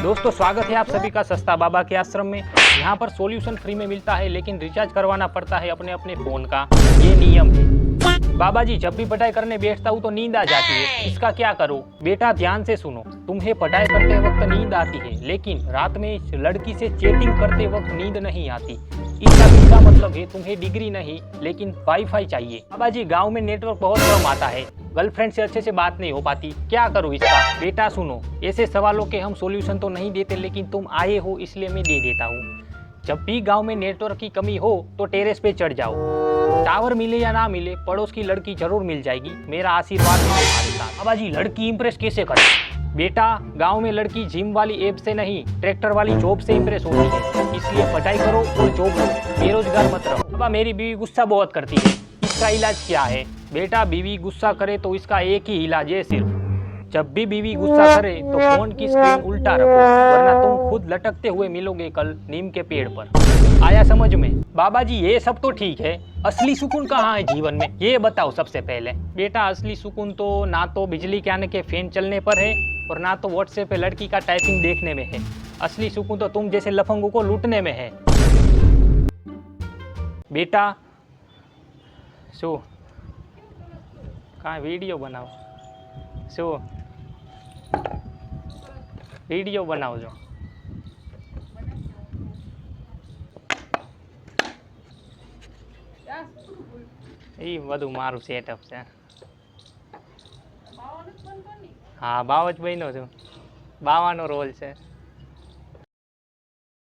दोस्तों स्वागत है आप सभी का सस्ता बाबा के आश्रम में। यहाँ पर सॉल्यूशन फ्री में मिलता है लेकिन रिचार्ज करवाना पड़ता है अपने अपने फोन का, ये नियम है। बाबा जी जब भी पढ़ाई करने बैठता हूँ तो नींद आ जाती है, इसका क्या करूँ? बेटा ध्यान से सुनो, तुम्हें पढ़ाई करते वक्त नींद आती है लेकिन रात में इस लड़की से चैटिंग करते वक्त नींद नहीं आती। इसका सीधा मतलब है तुम्हें डिग्री नहीं लेकिन वाईफाई चाहिए। बाबा जी गाँव में नेटवर्क बहुत कम आता है, गर्लफ्रेंड से अच्छे से बात नहीं हो पाती, क्या करूँ इसका? बेटा सुनो, ऐसे सवालों के हम सॉल्यूशन तो नहीं देते लेकिन तुम आए हो इसलिए मैं दे देता हूँ। जब भी गांव में नेटवर्क की कमी हो तो टेरेस पे चढ़ जाओ, टावर मिले या ना मिले पड़ोस की लड़की जरूर मिल जाएगी, मेरा आशीर्वाद है तुम्हारे साथ। बाबा जी लड़की इंप्रेस कैसे करें? बेटा गांव में लड़की जिम वाली ऐप से नहीं ट्रैक्टर वाली जॉब से इंप्रेस होती है, इसलिए पढ़ाई करो और जॉब करो, बेरोजगार मत रहो। बाबा मेरी बीवी गुस्सा बहुत करती है, इसका इलाज क्या है? बेटा बीवी गुस्सा करे तो इसका एक ही इलाज है सिर्फ, जब भी बीवी गुस्सा करे तो फोन की स्क्रीन उल्टा रखो वरना तुम खुद लटकते हुए मिलोगे कल नीम के पेड़ पर। आया समझ में? बाबा जी ये सब तो ठीक है, असली सुकून कहाँ है जीवन में ये बताओ सबसे पहले। बेटा असली सुकून तो ना तो बिजली के आने के फैन चलने पर है और ना तो व्हाट्सएप पे लड़की का टाइपिंग देखने में है। असली सुकून तो तुम जैसे लफंगों को लूटने में है। बेटा શું કાંઈ વિડીયો બનાવો, શું વિડીયો બનાવજો? એ બધું મારું સેટઅપ છે. હા બાવ જ બન્યો છું, બાવાનો રોલ છે.